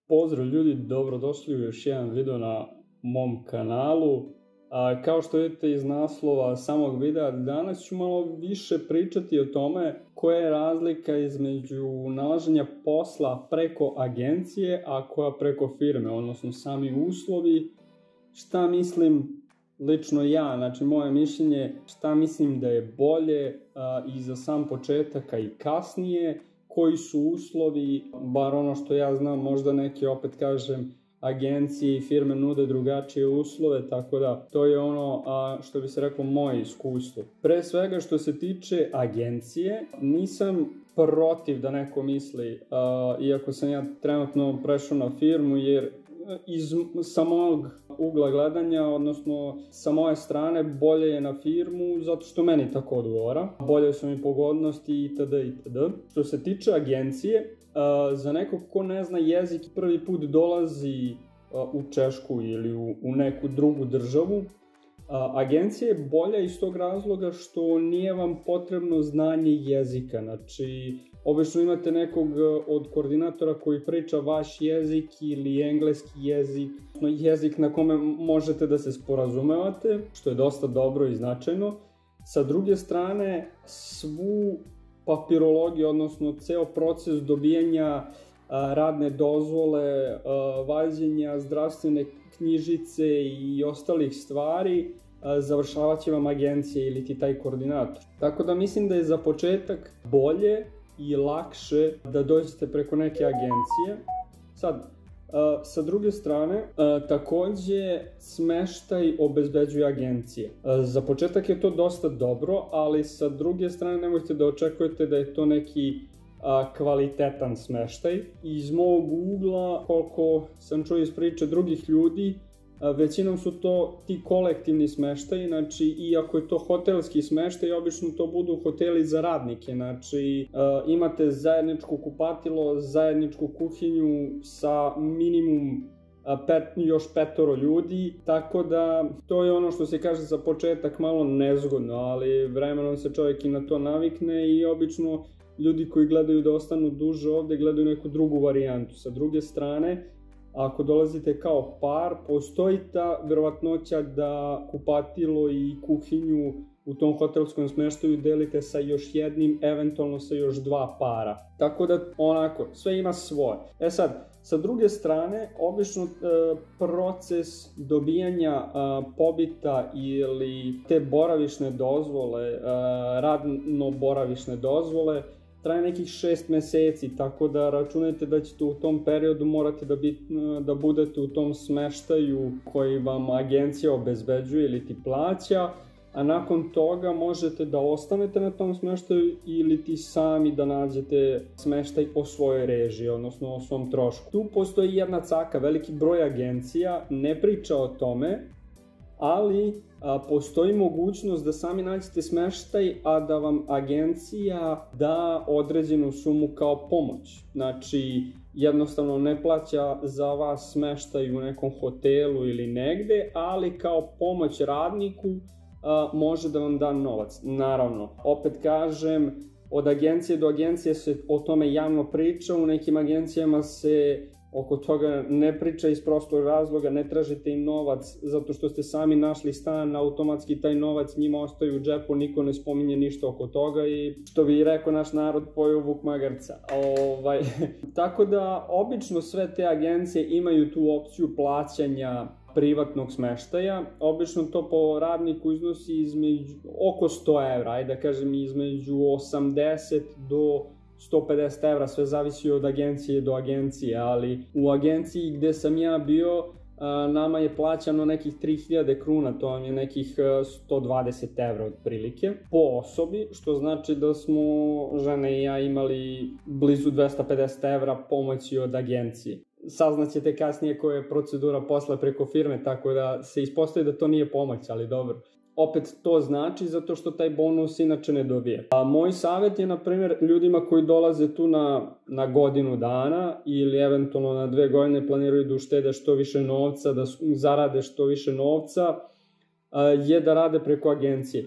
Pozdrav ljudi, dobrodošli u još jedan video na mom kanalu. Kao što vidite iz naslova samog videa, danas ću malo više pričati o tome koja je razlika između nalaženja posla preko agencije, a koja preko firme, odnosno sami uslovi, šta mislim lično ja, znači moje mišljenje, šta mislim da je bolje i za sam početak, a i kasnije, koji su uslovi, bar ono što ja znam, možda neke, opet kažem, agencije i firme nude drugačije uslove, tako da to je ono što bi se reklo moje iskustvo. Pre svega što se tiče agencije, nisam protiv da neko misli, iako sam ja trenutno prešao na firmu, jer iz samog ugla gledanja, odnosno sa moje strane, bolje je na firmu zato što meni tako odgovara. Bolje su mi pogodnosti itd. itd. Što se tiče agencije, za nekog ko ne zna jezik i prvi put dolazi u Češku ili u neku drugu državu, agencija je bolja iz tog razloga što nije vam potrebno znanje jezika. Znači, obično imate nekog od koordinatora koji priča vaš jezik ili engleski jezik, jezik na kome možete da se sporazumevate, što je dosta dobro i značajno. Sa druge strane, svu papirologiju, odnosno ceo proces dobijanja radne dozvole, vađenja zdravstvene knjižice i ostalih stvari, završavat će vam agencija ili ti taj koordinator. Tako da mislim da je za početak bolje i lakše da dođete preko neke agencije. Sad, sa druge strane, takođe smeštaj obezbeđuje agencije. Za početak je to dosta dobro, ali sa druge strane nemojte da očekujete da je to neki kvalitetan smeštaj. Iz mog ugla, koliko sam čuo iz priče drugih ljudi, većinom su to ti kolektivni smeštaji, znači iako je to hotelski smeštaj, obično to budu hoteli za radnike, znači imate zajedničko kupatilo, zajedničku kuhinju sa minimum još 5 ljudi, tako da to je ono što se kaže za početak malo nezgodno, ali vremenom se čovjek i na to navikne i obično ljudi koji gledaju da ostanu duže ovde gledaju neku drugu varijantu. Sa druge strane, ako dolazite kao par, postoji ta verovatnoća da kupatilo i kuhinju u tom hotelskom smeštaju delite sa još jednim, eventualno sa još 2 para. Tako da, onako, sve ima svoje. Sad, sa druge strane, obično proces dobijanja pobita ili te boravišne dozvole, radno-boravišne dozvole, traje nekih 6 meseci, tako da računajte da ćete u tom periodu morati da budete u tom smeštaju koji vam agencija obezbeđuje ili ti plaća, a nakon toga možete da ostanete na tom smeštaju ili ti sami da nađete smeštaj o svojoj režiji, odnosno o svom trošku. Tu postoji jedna caka, veliki broj agencija ne priča o tome, ali postoji mogućnost da sami nađete smeštaj, a da vam agencija da određenu sumu kao pomoć. Znači, jednostavno ne plaća za vas smeštaj u nekom hotelu ili negde, ali kao pomoć radniku može da vam da novac. Naravno, opet kažem, od agencije do agencije se o tome javno priča, u nekim agencijama se oko toga ne priča iz prostog razloga, ne tražite im novac zato što ste sami našli stan, automatski taj novac njima ostaje u džepu, niko ne spominje ništa oko toga i što bi rekao naš narod, pojeo vuk magarca. Tako da, obično sve te agencije imaju tu opciju plaćanja privatnog smeštaja. Obično to po radniku iznosi oko 100 evra, ajde da kažem između 80 do 150 evra, sve zavisi od agencije do agencije, ali u agenciji gde sam ja bio, nama je plaćano nekih 3000 kruna, to vam je nekih 120 evra otprilike, po osobi, što znači da smo žene i ja imali blizu 250 evra pomoći od agencije. Saznaćete kasnije koja je procedura posla preko firme, tako da se ispostavi da to nije pomoć, ali dobro. Opet to znači zato što taj bonus inače ne dobije. Moj savjet je, na primjer, ljudima koji dolaze tu na godinu dana ili eventualno na 2 godine planiraju da uštede što više novca, da zarade što više novca, je da rade preko agencije,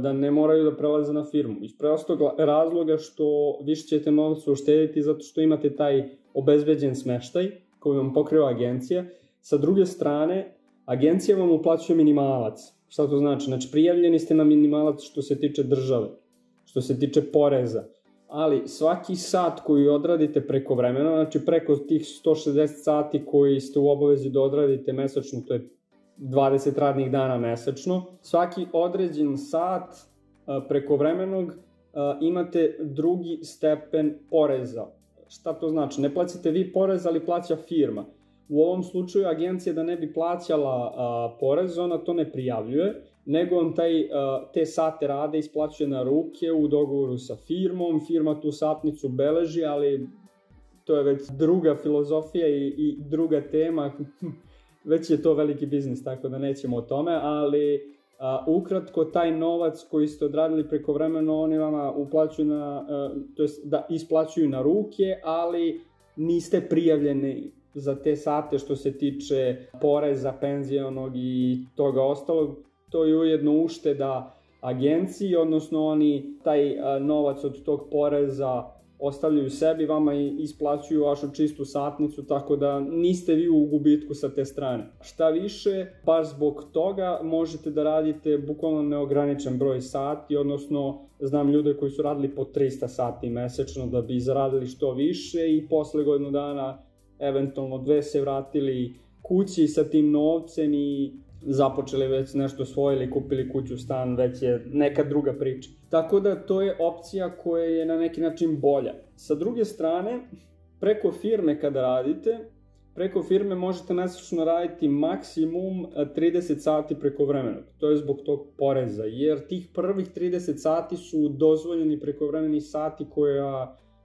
da ne moraju da prelaze na firmu. Iz prostog razloga što više ćete novca uštediti zato što imate taj obezbeđen smeštaj koji vam pokriva agencija. Sa druge strane, agencija vam uplaćuje minimalac. Šta to znači? Znači, prijavljeni ste na minimalac što se tiče države, što se tiče poreza, ali svaki sat koji odradite prekovremeno, znači preko tih 160 sati koji ste u obavezi da odradite mesečno, to je 20 radnih dana mesečno, svaki određen sat prekovremenog imate drugi stepen poreza. Šta to znači? Ne plaćate vi porez, ali plaća firma. U ovom slučaju agencija da ne bi plaćala porez, ona to ne prijavljuje, nego on te sate rade isplaćuje na ruke u dogovoru sa firmom, firma tu satnicu beleži, ali to je već druga filozofija i druga tema, već je to veliki biznis, tako da nećemo o tome, ali ukratko taj novac koji ste odradili prekovremeno, oni vama uplaćuju to jest da isplaćuju na ruke, ali niste prijavljeni za te sate što se tiče poreza, penzionog i toga ostalog. To je ujedno ušteda agenciji, odnosno oni taj novac od tog poreza ostavljaju sebi, vama isplaćuju vašu čistu satnicu, tako da niste vi u gubitku sa te strane. Šta više, baš zbog toga možete da radite bukvalno neograničen broj sati, odnosno znam ljude koji su radili po 300 sati mesečno da bi zaradili što više i posle godinu dana eventualno 2 se vratili kući sa tim novcem i započeli već nešto svoje ili kupili kuću, stan, već je neka druga priča. Tako da to je opcija koja je na neki način bolja. Sa druge strane, preko firme kada radite, preko firme možete mesečno raditi maksimum 30 sati prekovremenog. To je zbog tog poreza, jer tih prvih 30 sati su dozvoljeni prekovremeni sati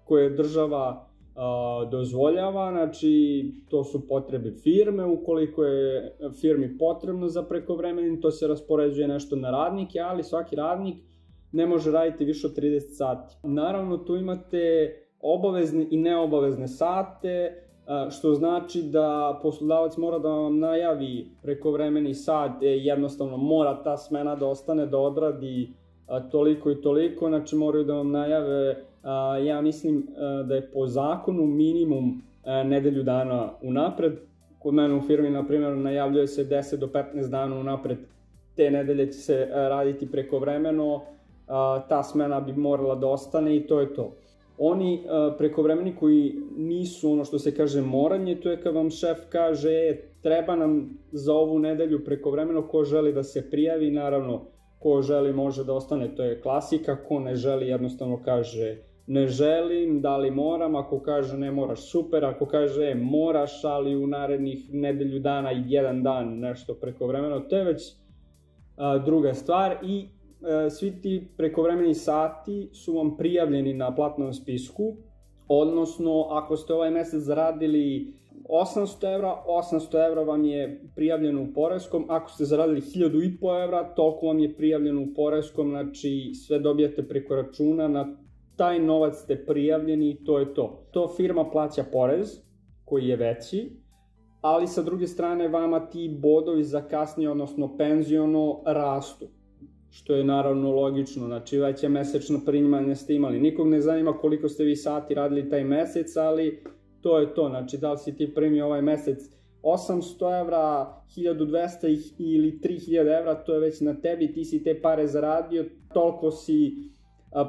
koje država dozvoljava, znači to su potrebe firme, ukoliko je firmi potrebno za prekovremeni, to se raspoređuje nešto na radnike, ali svaki radnik ne može raditi više od 30 sati. Naravno, tu imate obavezne i neobavezne sate, što znači da poslodavac mora da vam najavi prekovremeni sat, jednostavno mora ta smena da ostane da odradi toliko i toliko, znači moraju da vam najave, ja mislim da je po zakonu minimum nedelju dana unapred. Kod mene u firmi, na primjer, najavljuje se 10 do 15 dana unapred, te nedelje će se raditi prekovremeno, ta smena bi morala da ostane i to je to. Oni prekovremeni koji nisu ono što se kaže moranje, to je kad vam šef kaže treba nam za ovu nedelju prekovremeno, ko želi da se prijavi, naravno ko želi može da ostane, to je klasika, ko ne želi jednostavno kaže ne želim, da li moram, ako kaže ne moraš super, ako kaže moraš, ali u narednih nedelju dana i jedan dan nešto prekovremeno, to je već druga stvar i svi ti prekovremeni sati su vam prijavljeni na platnom spisku, odnosno ako ste ovaj mesec zaradili 800 evra, 800 evra vam je prijavljeno u poreskom, ako ste zaradili 1500 evra, toliko vam je prijavljeno u poreskom, znači sve dobijate preko računa, na taj novac ste prijavljeni i to je to. To firma plaća porez, koji je veći, ali sa druge strane vama ti bodovi za kasnije, odnosno penziono, rastu. Što je naravno logično, znači veće mesečno primanje ste imali. Nikog ne zanima koliko ste vi sati radili taj mesec, ali to je to, znači da li si ti primio ovaj mesec 800 evra, 1200 ili 3000 evra, to je već na tebi, ti si te pare zaradio, toliko si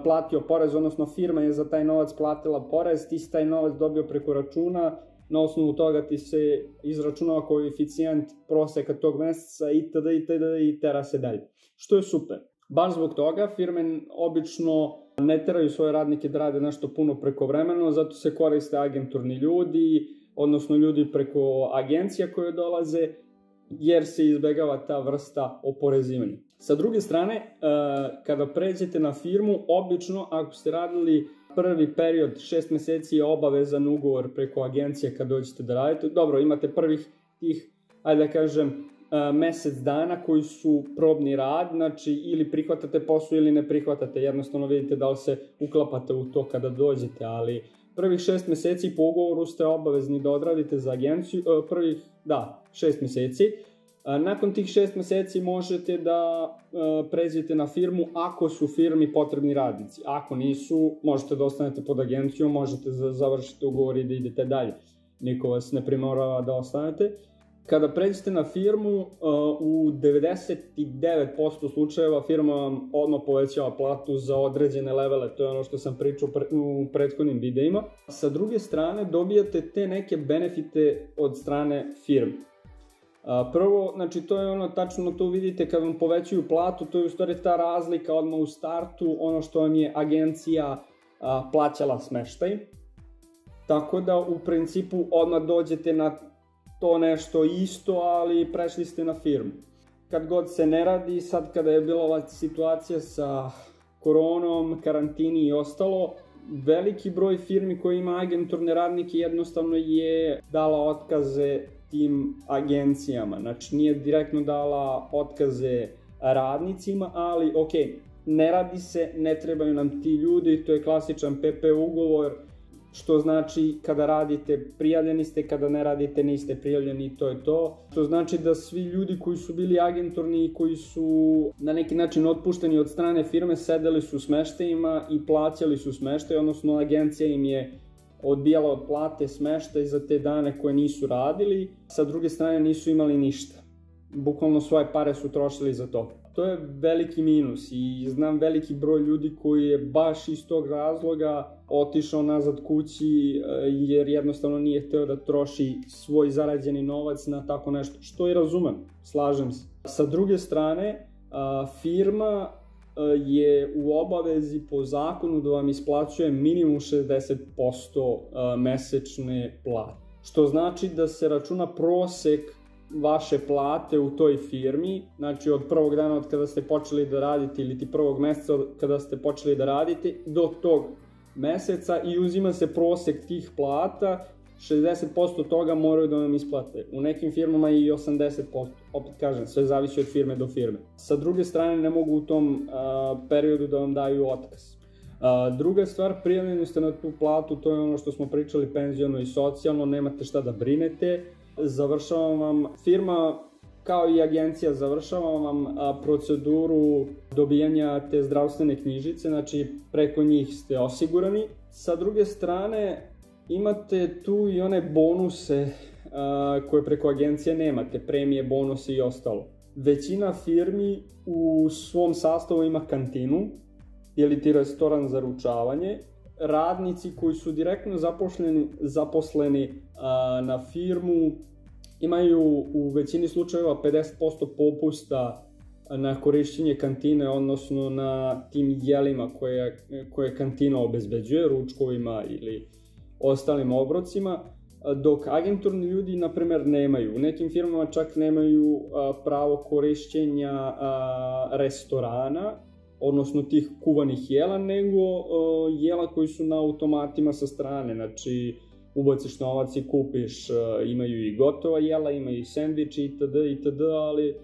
platio porez, odnosno firma je za taj novac platila porez, ti si taj novac dobio preko računa, na osnovu toga ti se izračunava koeficijent proseka tog meseca itd. I tera se dalje. Što je super. Baš zbog toga firme obično ne teraju svoje radnike da rade nešto puno prekovremeno, zato se koriste agenturni ljudi, odnosno ljudi preko agencija koje dolaze, jer se izbegava ta vrsta oporezivanja. Sa druge strane, kada pređete na firmu, obično ako ste radili prvi period 6 meseci je obavezan ugovor preko agencije kad dođete da radite. Dobro, imate prvih tih, ajde da kažem, mesec dana koji su probni rad, znači ili prihvatate posao ili ne prihvatate, jednostavno vidite da li se uklapate u to kada dođete, ali prvih 6 meseci po ugovoru ste obavezni da odradite za agenciju, prvih, 6 meseci, Nakon tih 6 meseci možete da pređete na firmu ako su firmi potrebni radnici. Ako nisu, možete da ostanete pod agencijom, možete da završite ugovor i da idete dalje. Niko vas ne primorava da ostanete. Kada pređete na firmu, u 99% slučajeva firma vam odmah povećava platu za određene levele, to je ono što sam pričao u prethodnim videima. Sa druge strane, dobijate te neke benefite od strane firme. Prvo, znači to je ono, tačno to vidite kad vam povećaju platu, to je u stvari ta razlika odmah u startu, ono što vam je agencija plaćala smeštaj. Tako da u principu odmah dođete na to nešto isto, ali prešli ste na firmu. Kad god se ne radi, sad kada je bila ova situacija sa koronom, karantini i ostalo, veliki broj firmi koji ima agenturne radnike jednostavno je dala otkaze tim agencijama. Znači nije direktno dala otkaze radnicima, ali ok, ne radi se, ne trebaju nam ti ljudi, to je klasičan PP ugovor, što znači kada radite prijavljeni ste, kada ne radite niste prijavljeni, to je to. Što znači da svi ljudi koji su bili agenturni i koji su na neki način otpušteni od strane firme sedeli su u smeštajima i plaćali su smeštaj, odnosno agencija im je odbijala od plate smeštaj za te dane koje nisu radili, sa druge strane nisu imali ništa. Bukvalno svoje pare su trošili za to. To je veliki minus i znam veliki broj ljudi koji je baš iz tog razloga otišao nazad kući jer jednostavno nije hteo da troši svoj zarađeni novac na tako nešto, što i razumem, slažem se. Sa druge strane, firma je u obavezi po zakonu da vam isplaćuje minimum 60% mesečne plate. Što znači da se računa prosek vaše plate u toj firmi, znači od prvog dana od kada ste počeli da radite ili ti prvog meseca od kada ste počeli da radite do tog meseca i uzima se prosek tih plata, 60% toga moraju da vam isplate. U nekim firmama i 80%, opet kažem, sve zavisi od firme do firme. Sa druge strane ne mogu u tom periodu da vam daju otkaz. Druga stvar, prijavljeni ste na tu platu, to je ono što smo pričali, penziono i socijalno, nemate šta da brinete. Završava vam firma, kao i agencija, završava vam proceduru dobijanja te zdravstvene knjižice, znači preko njih ste osigurani. Sa druge strane, imate tu i one bonuse koje preko agencije nemate, premije, bonuse i ostalo. Većina firmi u svom sastavu ima kantinu ili ti restoran za ručavanje. Radnici koji su direktno zaposleni na firmu imaju u većini slučajeva 50% popusta na korišćenje kantine, odnosno na tim jelima koje kantina obezbeđuje, ručkovima ili ostalim obrocima, dok agenturni ljudi, na primer, nemaju. U nekim firmama čak nemaju pravo korišćenja restorana, odnosno tih kuvanih jela, nego jela koji su na automatima sa strane, znači ubaciš novac i kupiš, imaju i gotova jela, imaju i sendviči itd., ali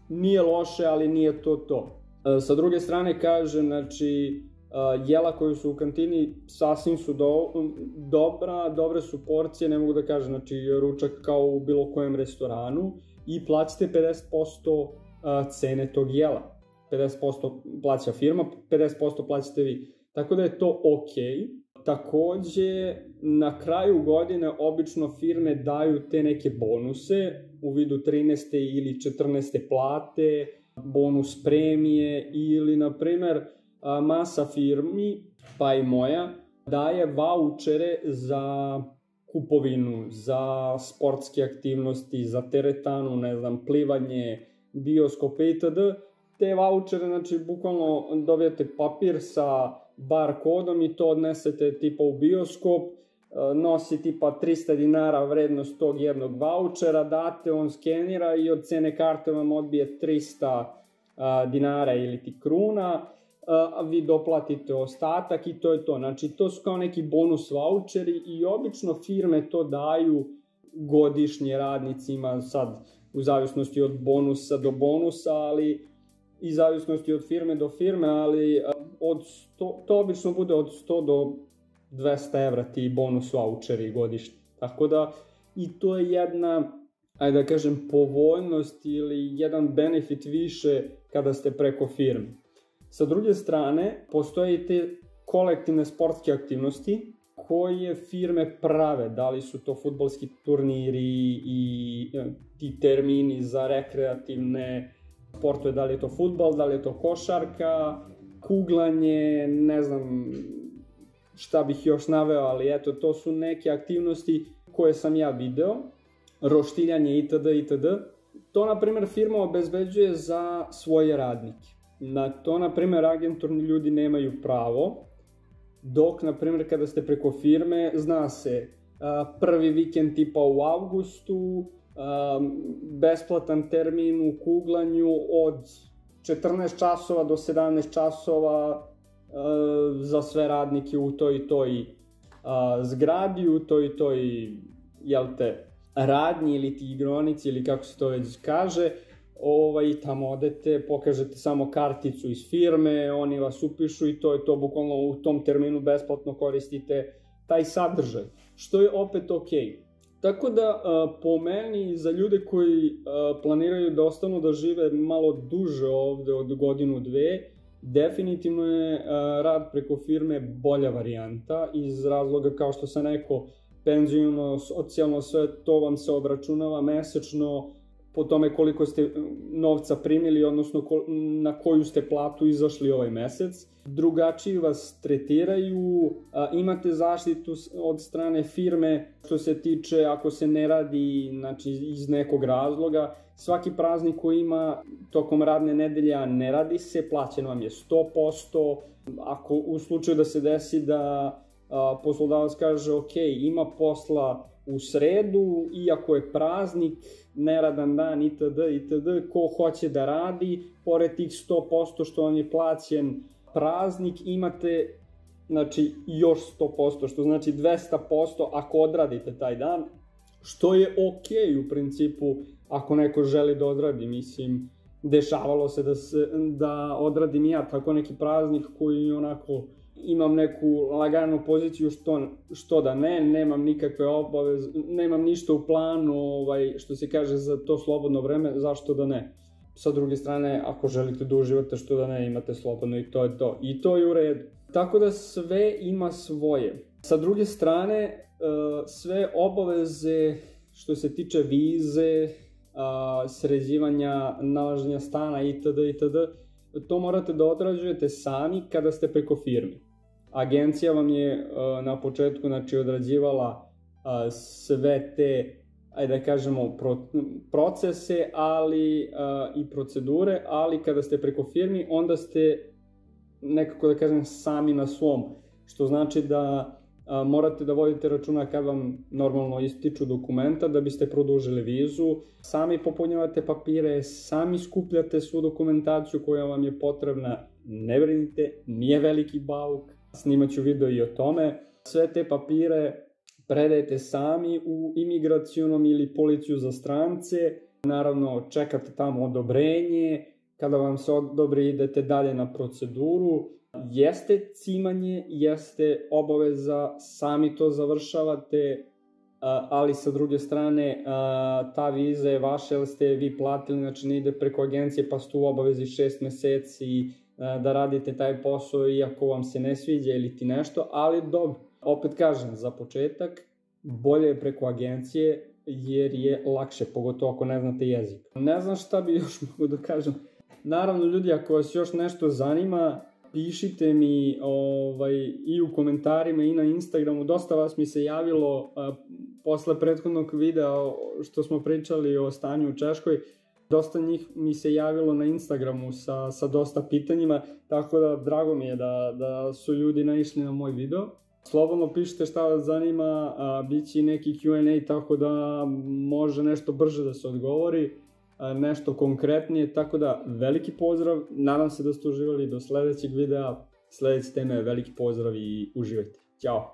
nije loše, ali nije to. Sa druge strane kaže, znači jela koje su u kantini sasvim su dobre su porcije, ne mogu da kažem, znači ručak kao u bilo kojem restoranu i plaćate 50% cene tog jela. 50% plaća firma, 50% plaćate vi. Tako da je to ok. Takođe, na kraju godine obično firme daju te neke bonuse u vidu 13. ili 14. plate, bonus premije ili, na primer, masa firmi, pa i moja, daje vaučere za kupovinu, za sportske aktivnosti, za teretanu, ne znam, plivanje, bioskope itd. Te vaučere, znači, bukvalno dobijate papir sa bar kodom i to odnesete tipa u bioskop, nosi tipa 300 dinara vrednost tog jednog vaučera, date, on skenira i od cene karte vam odbije 300 dinara ili ti kruna, a vi doplatite ostatak i to je to. Znači, to su kao neki bonus vaučeri i obično firme to daju godišnje radnicima, sad u zavisnosti od bonusa do bonusa, ali i zavisnosti od firme do firme, ali to obično bude od 100 do 200 evra ti bonus voucheri godišnji. Tako da i to je jedna ajde da kažem, povoljnost ili jedan benefit više kada ste preko firme. Sa druge strane, postoje i te kolektivne sportske aktivnosti koje firme prave, da li su to fudbalski turniri i ti termini za rekreativne sportove, da li je to fudbal, da li je to košarka, kuglanje, ne znam šta bih još naveo, ali eto, to su neke aktivnosti koje sam ja video, roštiljanje itd. To, na primjer, firma obezbeđuje za svoje radnike. Na to, na primjer, agenturni ljudi nemaju pravo, dok, na primjer, kada ste preko firme, zna se, prvi vikend tipa u avgustu, besplatan termin u kuglanju od 14 časova do 17 časova za sve radnike u toj i toj zgradi, u toj i toj, jel te, radnji ili ti igronici ili kako se to već kaže, tamo odete, pokažete samo karticu iz firme, oni vas upišu i to je to, bukvalno u tom terminu besplatno koristite taj sadržaj, što je opet okej. Tako da, po meni, za ljude koji planiraju da ostanu da žive malo duže ovde od godinu, dve, definitivno je rad preko firme bolja varijanta iz razloga, kao što sam rekao, penziono, socijalno, sve to vam se obračunava mesečno po tome koliko ste novca primili, odnosno na koju ste platu izašli ovaj mesec. Drugačiji vas tretiraju, imate zaštitu od strane firme što se tiče ako se ne radi, znači iz nekog razloga. Svaki praznik koji ima tokom radne nedelje, a ne radi se, plaćeno vam je 100%. Ako u slučaju da se desi da poslodavac kaže ok, ima posla u sredu, iako je praznik, neradan dan itd. Ko hoće da radi, pored tih 100% što vam je plaćen praznik, imate znači još 100%, što znači 200% ako odradite taj dan, što je ok u principu ako neko želi da odradi. Mislim, dešavalo se da odradim ja tako neki praznik koji onako imam neku laganu poziciju što da ne, nemam nikakve obaveze, nemam ništa u planu, što se kaže za to slobodno vreme, zašto da ne. Sa druge strane, ako želite da uživate, što da ne, imate slobodno i to je to. I to je u redu. Tako da sve ima svoje. Sa druge strane, sve obaveze što se tiče vize, sređivanja, nalaženja stana itd. To morate da odrađujete sami kada ste preko firme. Agencija vam je na početku odrađivala sve te, ajde da kažemo, procese i procedure, ali kada ste preko firmi, onda ste nekako da kažem sami na svom, što znači da morate da vodite računa kad vam normalno ističu dokumenta da biste produžili vizu, sami popunjavate papire, sami skupljate svu dokumentaciju koja vam je potrebna, ne brinite, nije veliki bauk, snimat ću video i o tome. Sve te papire predajete sami u imigracionom ili policiju za strance, naravno čekate tamo odobrenje, kada vam se odobri idete dalje na proceduru. Jeste cimanje, jeste obaveza, sami to završavate, ali sa druge strane ta viza je vaša jer ste vi platili, znači ne ide preko agencije pa ste u obavezi 6 meseci da radite taj posao iako vam se ne sviđa ili ti nešto, ali dobro. Opet kažem, za početak bolje je preko agencije jer je lakše, pogotovo ako ne znate jezik. Ne znam šta bi još mogu da kažem. Naravno ljudi, ako vas još nešto zanima, pišite mi i u komentarima i na Instagramu. Dosta vas mi se javilo posle prethodnog videa što smo pričali o stanju u Češkoj. Dosta njih mi se javilo na Instagramu sa dosta pitanjima, tako da drago mi je da su ljudi naišli na moj video. Slobodno pišite šta vas zanima, bit će i neki Q&A, tako da može nešto brže da se odgovori, nešto konkretnije, tako da veliki pozdrav, nadam se da ste uživali do sledećeg videa, sledeće teme, veliki pozdrav i uživajte. Ćao!